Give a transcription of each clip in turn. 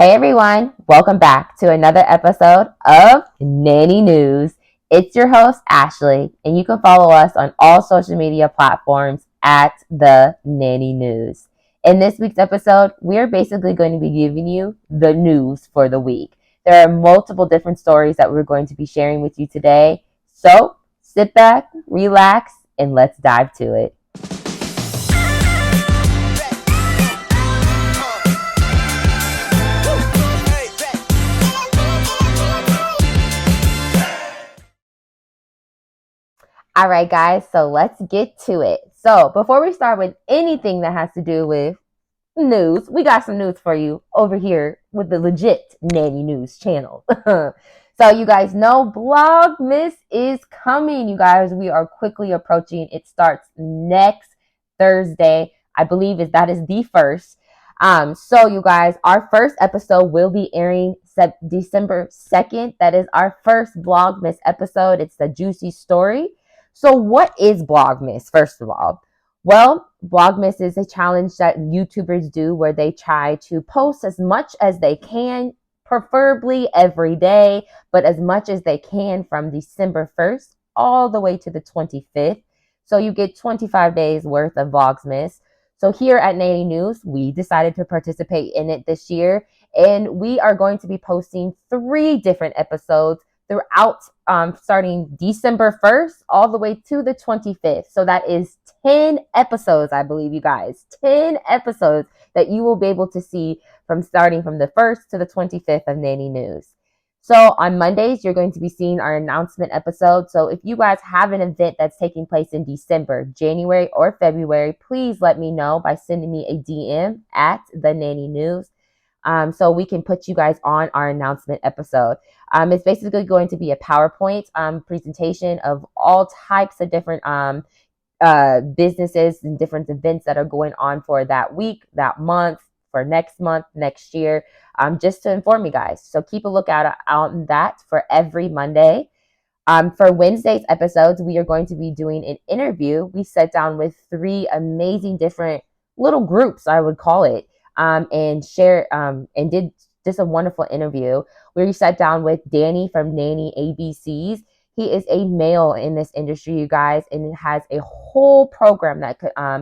Hey everyone, welcome back to another episode of Nanny News. It's your host, Ashley, and you can follow us on all social media platforms at the Nanny News. In this week's episode, we're basically going to be giving you the news for the week. There are multiple different stories that we're going to be sharing with you today. So sit back, relax, and let's dive to it. All right, guys, so let's get to it. So, before we start with anything that has to do with news, we got some news for you over here with the legit Nanny News channel. So, you guys know Vlogmas is coming. You guys, we are quickly approaching. It starts next Thursday. I believe that is the first. So you guys, our first episode will be airing December 2nd. That is our first Vlogmas episode. It's the juicy story. So what is Vlogmas, first of all? Well, Vlogmas is a challenge that YouTubers do where they try to post as much as they can, preferably every day, but as much as they can from December 1st all the way to the 25th. So you get 25 days worth of Vlogmas. So here at Nanny News, we decided to participate in it this year, and we are going to be posting 3 different episodes throughout starting December 1st all the way to the 25th. So that is 10 episodes, I believe, you guys. 10 episodes that you will be able to see from starting from the 1st to the 25th of Nanny News. So on Mondays, you're going to be seeing our announcement episode. So if you guys have an event that's taking place in December, January, or February, please let me know by sending me a DM at the Nanny News. So we can put you guys on our announcement episode. It's basically going to be a PowerPoint presentation of all types of different businesses and different events that are going on for that week, that month, for next month, next year, just to inform you guys. So keep a lookout on that for every Monday. For Wednesday's episodes, we are going to be doing an interview. We sat down with 3 amazing different little groups, I would call it, and did just a wonderful interview. We sat down with Danny from Nanny ABCs. He is a male in this industry, you guys, and has a whole program that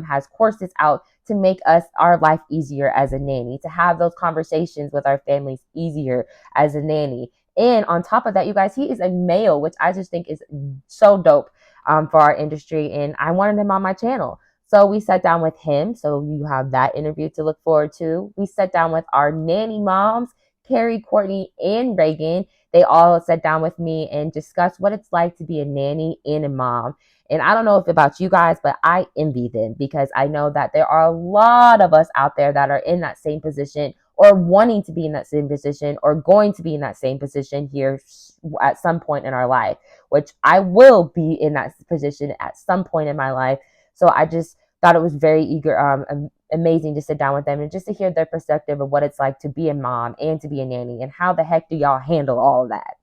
has courses out to make our life easier as a nanny, to have those conversations with our families easier as a nanny. And on top of that, you guys, he is a male, which I just think is so dope for our industry. And I wanted him on my channel. So we sat down with him. So you have that interview to look forward to. We sat down with our nanny moms, Carrie, Courtney, and Reagan. They all sat down with me and discussed what it's like to be a nanny and a mom. And I don't know if about you guys, but I envy them because I know that there are a lot of us out there that are in that same position or wanting to be in that same position or going to be in that same position here at some point in our life, which I will be in that position at some point in my life. So I just thought it was very amazing to sit down with them and just to hear their perspective of what it's like to be a mom and to be a nanny and how the heck do y'all handle all of that.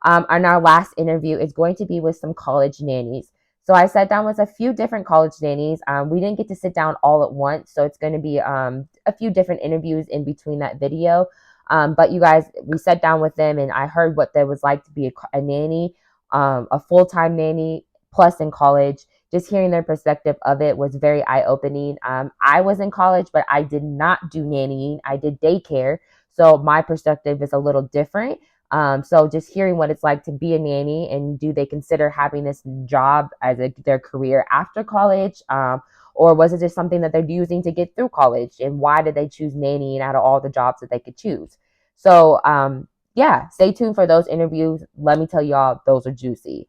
And our last interview is going to be with some college nannies. So I sat down with a few different college nannies. We didn't get to sit down all at once, so it's going to be a few different interviews in between that video. But you guys, we sat down with them and I heard what it was like to be a nanny, a full-time nanny, plus in college. Just hearing their perspective of it was very eye-opening. I was in college, but I did not do nannying. I did daycare. So my perspective is a little different. So just hearing what it's like to be a nanny and do they consider having this job as their career after college? Or was it just something that they're using to get through college? And why did they choose nannying out of all the jobs that they could choose? So yeah, stay tuned for those interviews. Let me tell y'all, those are juicy.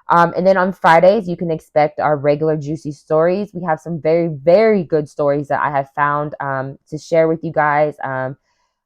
And then on Fridays, you can expect our regular juicy stories. We have some very, very good stories that I have found to share with you guys.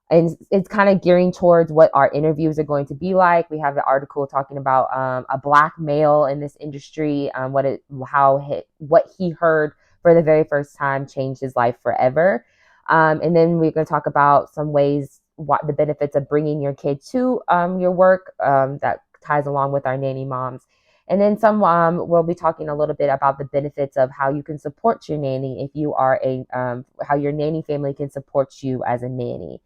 And it's kind of gearing towards what our interviews are going to be like. We have an article talking about a Black male in this industry, what he heard for the very first time changed his life forever. And then we're going to talk about some ways, the benefits of bringing your kid to your work that ties along with our nanny moms. And then we'll be talking a little bit about the benefits of how you can support your nanny if you are how your nanny family can support you as a nanny.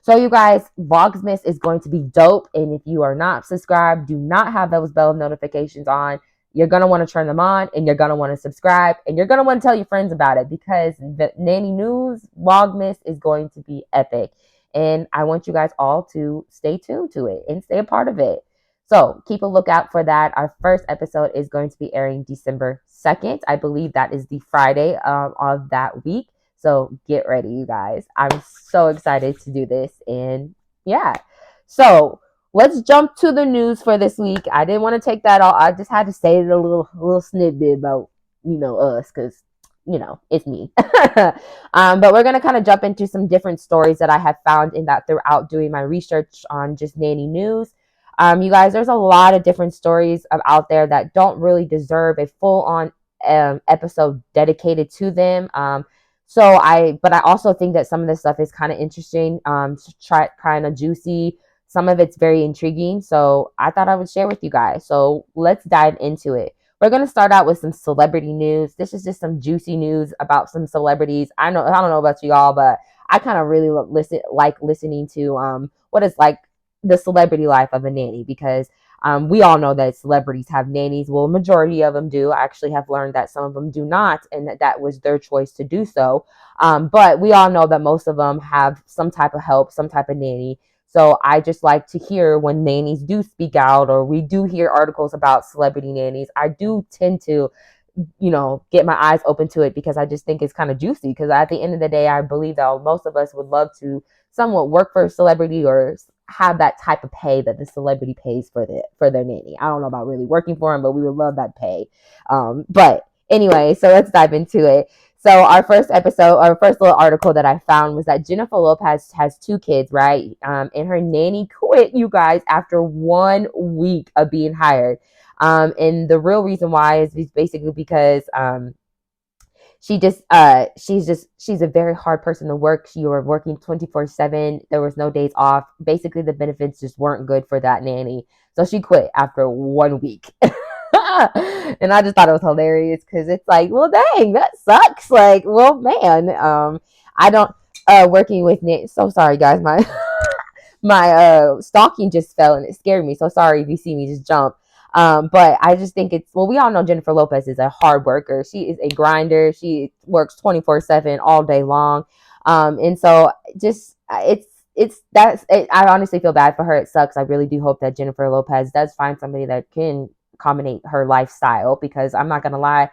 So you guys, Vlogsmith is going to be dope. And if you are not subscribed, do not have those bell notifications on, you're going to want to turn them on, and you're going to want to subscribe, and you're going to want to tell your friends about it, because the Nanny News Vlogmas is going to be epic. And I want you guys all to stay tuned to it and stay a part of it. So keep a lookout for that. Our first episode is going to be airing December 2nd. I believe that is the Friday of that week. So get ready, you guys. I'm so excited to do this. And yeah. So let's jump to the news for this week. I didn't want to take that all. I just had to say a little snippet about, us, because it's me. But we're gonna kind of jump into some different stories that I have found in that throughout doing my research on just Nanny News. You guys, there's a lot of different stories out there that don't really deserve a full-on episode dedicated to them. But I also think that some of this stuff is kind of interesting, kind of juicy. Some of it's very intriguing. So I thought I would share with you guys. So let's dive into it. We're going to start out with some celebrity news. This is just some juicy news about some celebrities. I don't know about you all, but I kind of really like listening to what is like the celebrity life of a nanny, because we all know that celebrities have nannies. Well, majority of them do. I actually have learned that some of them do not, and that was their choice to do so. But we all know that most of them have some type of help, some type of nanny. So I just like to hear when nannies do speak out, or we do hear articles about celebrity nannies. I do tend to, get my eyes open to it, because I just think it's kind of juicy. Because at the end of the day, I believe that most of us would love to somewhat work for a celebrity, or have that type of pay that the celebrity pays for their nanny. I don't know about really working for them, but we would love that pay. But anyway, so let's dive into it. So our first little article that I found was that Jennifer Lopez has 2 kids, right? And her nanny quit, you guys, after 1 week of being hired. And the real reason why is basically because she's a very hard person to work. You were working 24/7. There was no days off. Basically, the benefits just weren't good for that nanny. So she quit after 1 week. And I just thought it was hilarious, because it's like, well, dang, that sucks. Like, well, man, I don't working with nanny. So sorry, guys, my stocking just fell and it scared me. So sorry if you see me just jump. But I just think we all know Jennifer Lopez is a hard worker. She is a grinder. She works 24/7 all day long. And so just I honestly feel bad for her. It sucks. I really do hope that Jennifer Lopez does find somebody that can accommodate her lifestyle, because I'm not going to lie,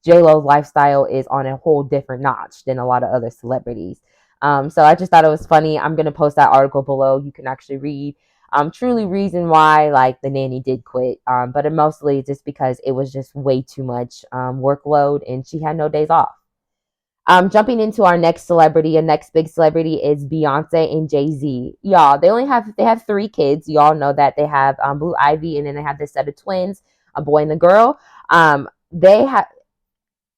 J-Lo's lifestyle is on a whole different notch than a lot of other celebrities. So I just thought it was funny. I'm going to post that article below. You can actually read truly reason why like the nanny did quit. But it mostly just because it was just way too much workload, and she had no days off. Jumping into our next big celebrity is Beyonce and Jay-Z. Y'all, they have 3 kids. Y'all know that they have Blue Ivy, and then they have this set of twins, a boy and a girl. They have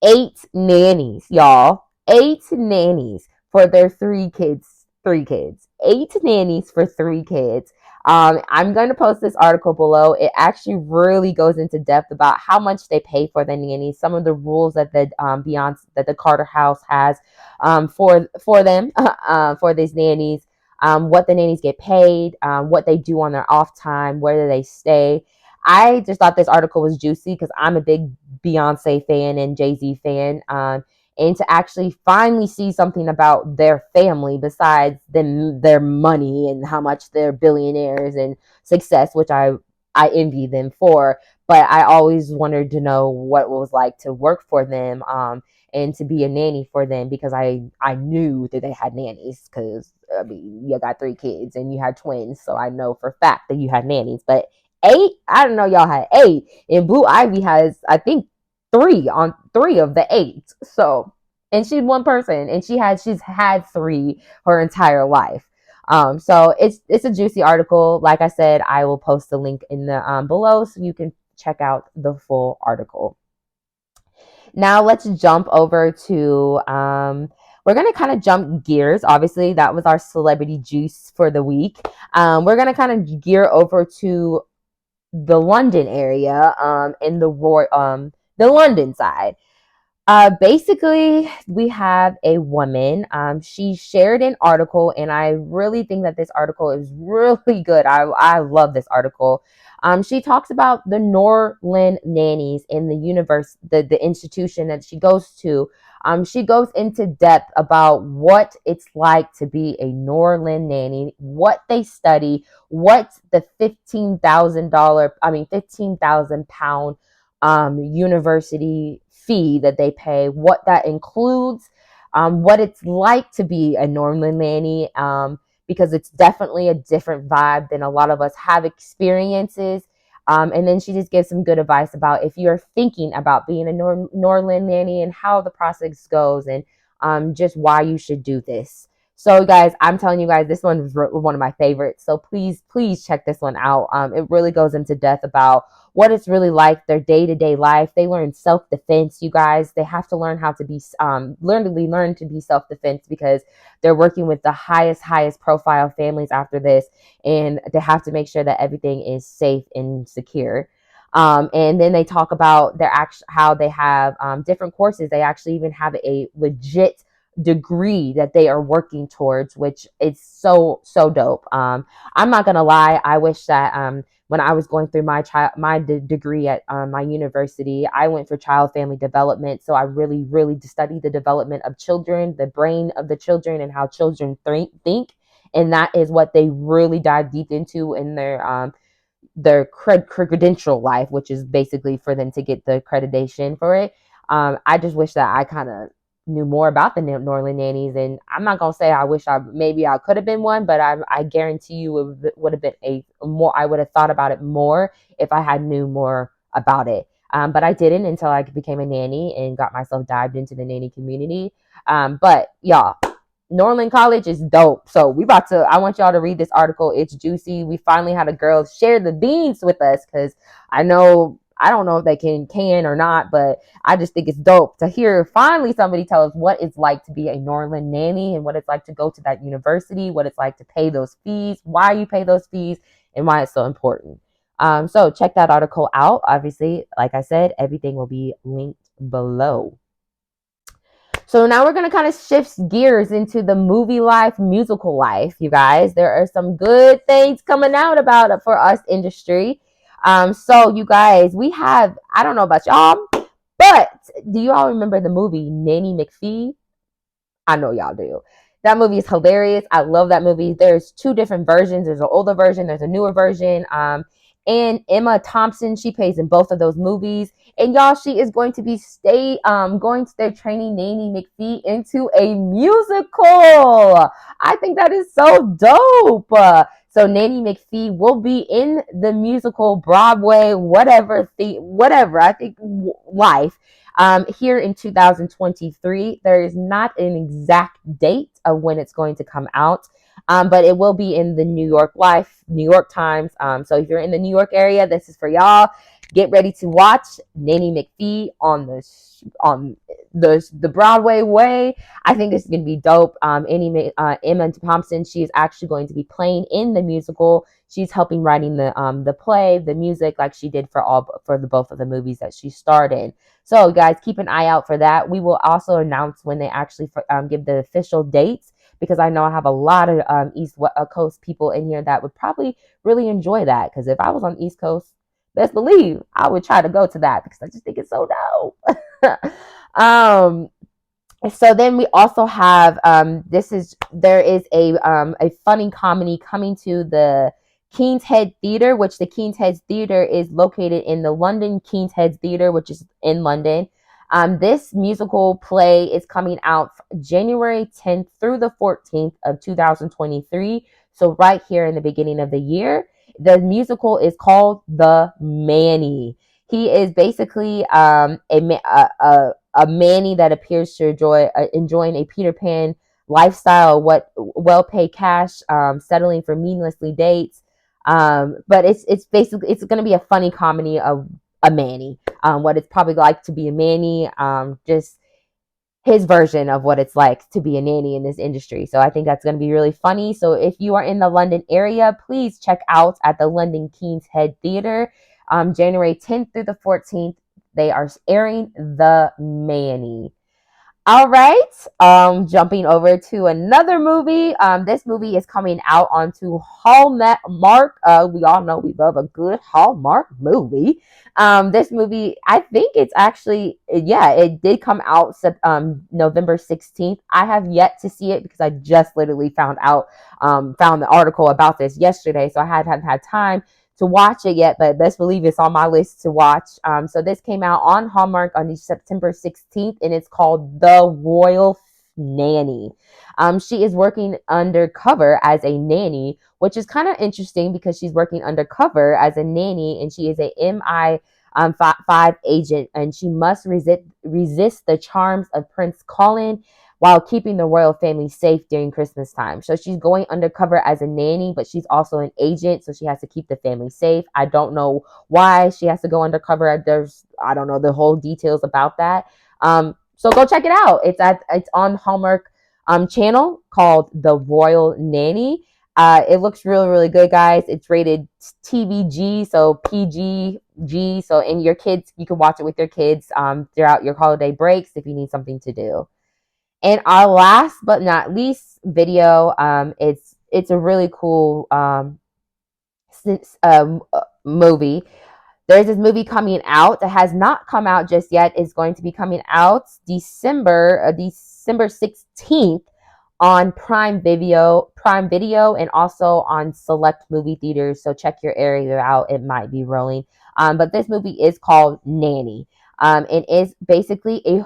8 nannies, y'all. 8 nannies for their 3 kids. 3 kids. 8 nannies for 3 kids. I'm going to post this article below. It actually really goes into depth about how much they pay for the nannies, some of the rules that the Carter House has for them for these nannies, what the nannies get paid, what they do on their off time, where do they stay. I just thought this article was juicy, because I'm a big Beyonce fan and Jay-Z fan. And to actually finally see something about their family besides their money and how much they're billionaires and success, which I envy them for. But I always wanted to know what it was like to work for them, and to be a nanny for them, because I knew that they had nannies, because I mean, you got 3 kids and you had twins, so I know for a fact that you had nannies. But 8, I don't know, y'all had 8, and Blue Ivy has, I think, 3 of the 8. So, and she's one person, and she's had 3 her entire life. So it's a juicy article. Like I said, I will post the link in the below, so you can check out the full article. Now let's jump over to we're going to kind of jump gears. Obviously, that was our celebrity juice for the week. We're going to kind of gear over to the London area, and the London side. Basically, we have a woman. She shared an article, and I really think that this article is really good. I love this article. She talks about the Norland nannies in the universe, the institution that she goes to. She goes into depth about what it's like to be a Norland nanny, what they study, what the £15,000 university fee that they pay, what that includes, what it's like to be a Norland nanny, because it's definitely a different vibe than a lot of us have experiences. And then she just gives some good advice about if you're thinking about being a Norland nanny and how the process goes, and just why you should do this. So, guys, I'm telling you guys, this one was one of my favorites. So please, please check this one out. It really goes into depth about what it's really like, their day-to-day life. They learn self-defense, you guys. They have to learn how to be learn to be self-defense, because they're working with the highest profile families after this, and they have to make sure that everything is safe and secure. And then they talk about how they have different courses. They actually even have a legit degree that they are working towards, which is so dope. I'm not gonna lie, I wish that when I was going through my degree at my university, I went for child family development. So I really studied the development of children, the brain of the children, and how children think. And that is what they really dive deep into in their credential life, which is basically for them to get the accreditation for it. I just wish that I kind of knew more about the Norland nannies, and I'm not gonna say I wish I could have been one, but I guarantee you it would have been a more. I would have thought about it more if I had knew more about it. But I didn't until I became a nanny and got myself dived into the nanny community. But y'all, Norland College is dope. So I want y'all to read this article. It's juicy. We finally had a girl share the beans with us, because I don't know if they can or not, but I just think it's dope to hear finally somebody tell us what it's like to be a Norland nanny, and what it's like to go to that university, what it's like to pay those fees, why you pay those fees, and why it's so important. So check that article out. Obviously, like I said, everything will be linked below. So now we're going to kind of shift gears into the movie life, musical life, you guys. There are some good things coming out about it for us industry. So you guys, I don't know about y'all, but do you all remember the movie Nanny McPhee? I know y'all do. That movie is hilarious. I love that movie. There's two different versions. There's an older version. There's a newer version. And Emma Thompson, she plays in both of those movies. And y'all, she is going to be going to their training Nanny McPhee into a musical. I think that is so dope. So Nanny McPhee will be in the musical Broadway, whatever. I think life. Here in 2023. There is not an exact date of when it's going to come out, but it will be in the New York Times. So if you're in the New York area, this is for y'all. Get ready to watch Nanny McPhee on the Broadway way. I think this is going to be dope. Emma Thompson, she is actually going to be playing in the musical. She's helping writing the play, the music, like she did for both of the movies that she starred in. So, guys, keep an eye out for that. We will also announce when they actually give the official dates, because I know I have a lot of East Coast people in here that would probably really enjoy that. Because if I was on East Coast, best believe I would try to go to that, because I just think it's so dope. So then we also have there is a funny comedy coming to the King's Head Theatre, which the King's Head Theatre is located in the London King's Head Theatre, which is in London. This musical play is coming out January 10th through the 14th of 2023. So right here in the beginning of the year. The musical is called The Manny. He is basically a Manny that appears to enjoying a Peter Pan lifestyle, what well-paid cash, settling for meaninglessly dates. But it's basically it's going to be a funny comedy of a Manny, what it's probably like to be a Manny, just his version of what it's like to be a nanny in this industry. So I think that's going to be really funny. So if you are in the London area, please check out at the London King's Head Theatre, January 10th through the 14th. They are airing The Manny. All right. Jumping over to another movie. This movie is coming out onto Hallmark. We all know we love a good Hallmark movie. This movie, I think it's actually, yeah, it did come out November 16th. I have yet to see it because I just literally found the article about this yesterday, so I hadn't had time to watch it yet, but best believe it's on my list to watch. So this came out on Hallmark on September 16th, and it's called The Royal Nanny. She is working undercover as a nanny, which is kind of interesting because she's working undercover as a nanny, and she is a MI5 agent, and she must resist the charms of Prince Colin while keeping the royal family safe during Christmas time. So she's going undercover as a nanny, but she's also an agent, so she has to keep the family safe. I don't know why she has to go undercover. I don't know the whole details about that. So go check it out. It's on Hallmark channel called The Royal Nanny. It looks really, really good, guys. It's rated TVG, so PG. So, and your kids, you can watch it with your kids throughout your holiday breaks if you need something to do. And our last but not least video, it's a really cool movie. There's this movie coming out that has not come out just yet. It's going to be coming out December 16th on Prime Video, and also on select movie theaters. So check your area out. It might be rolling. But this movie is called Nanny. It is basically a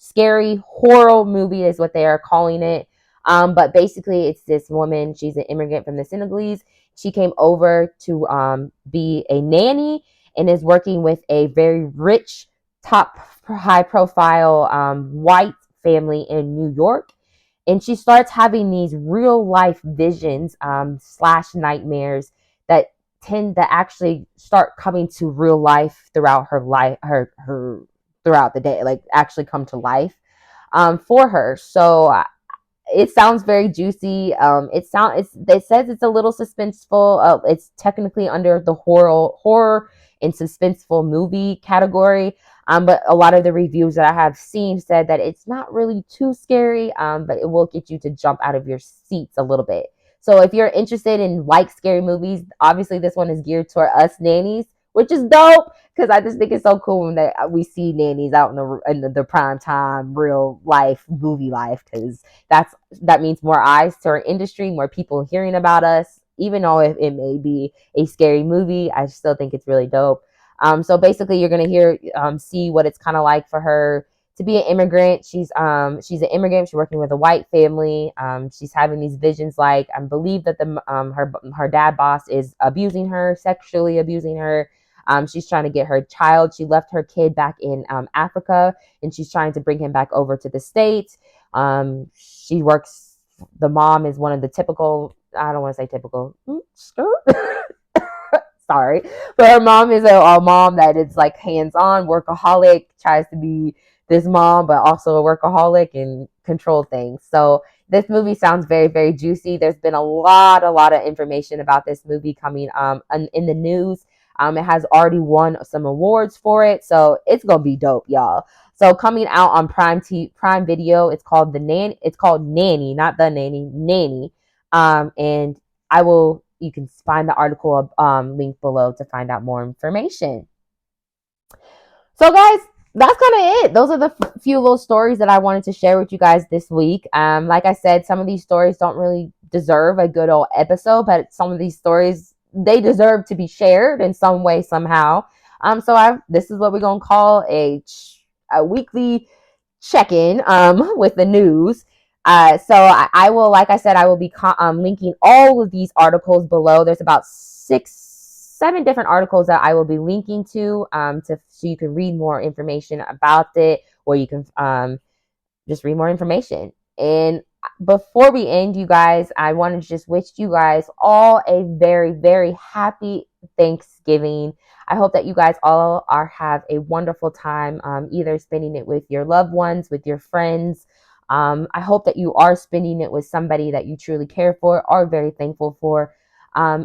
scary horror movie is what they are calling it. But basically, it's this woman. She's an immigrant from the Senegalese. She came over to be a nanny and is working with a very rich, top, high profile white family in New York. And she starts having these real life visions slash nightmares that tend to actually start coming to real life throughout her life, her throughout the day, like actually come to life for her. So it sounds very juicy. It says it's a little suspenseful. It's technically under the horror and suspenseful movie category. But a lot of the reviews that I have seen said that it's not really too scary, but it will get you to jump out of your seats a little bit. So if you're interested in like scary movies, obviously this one is geared toward us nannies, which is dope because I just think it's so cool when we see nannies out in the prime time, real life movie life, because that means more eyes to our industry, more people hearing about us. Even though it may be a scary movie, I still think it's really dope. So basically, you're gonna see what it's kind of like for her to be an immigrant. She's an immigrant. She's working with a white family. She's having these visions, like I believe that her dad boss is abusing her, sexually abusing her. She's trying to get her child. She left her kid back in Africa, and she's trying to bring him back over to the States. She works. The mom is one of the typical. I don't want to say typical. Sorry, but her mom is a mom that is like hands-on, workaholic, tries to be this mom, but also a workaholic and control things. So this movie sounds very, very juicy. There's been a lot of information about this movie coming in the news. It has already won some awards for it, so it's gonna be dope, y'all. So coming out on Prime Video, it's called It's called Nanny, not The Nanny, Nanny. And you can find the article link below to find out more information. So guys, that's kind of it. Those are the few little stories that I wanted to share with you guys this week. Like I said, some of these stories don't really deserve a good old episode, but some of these stories, they deserve to be shared in some way, somehow. This is what we're going to call a weekly check-in with the news. I will, like I said, I will be linking all of these articles below. There's about 7 different articles that I will be linking to so you can read more information about it, or you can just read more information. And before we end, you guys, I want to just wish you guys all a very, very happy Thanksgiving. I hope that you guys all have a wonderful time, either spending it with your loved ones, with your friends. I hope that you are spending it with somebody that you truly care for, are very thankful for.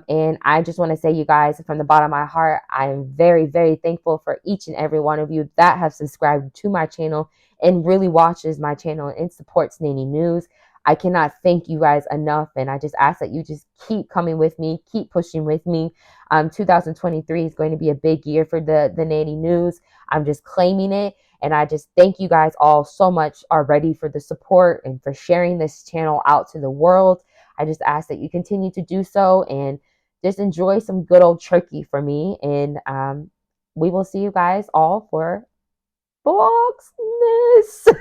And I just want to say, you guys, from the bottom of my heart, I am very, very thankful for each and every one of you that have subscribed to my channel and really watches my channel and supports Nanny News. I cannot thank you guys enough. And I just ask that you just keep coming with me, keep pushing with me. 2023 is going to be a big year for the Nanny News. I'm just claiming it. And I just thank you guys all so much already for the support and for sharing this channel out to the world. I just ask that you continue to do so and just enjoy some good old turkey for me. And we will see you guys all for Vlogmas.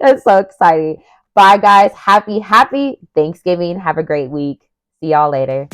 That's so exciting. Bye, guys. Happy Thanksgiving. Have a great week. See y'all later.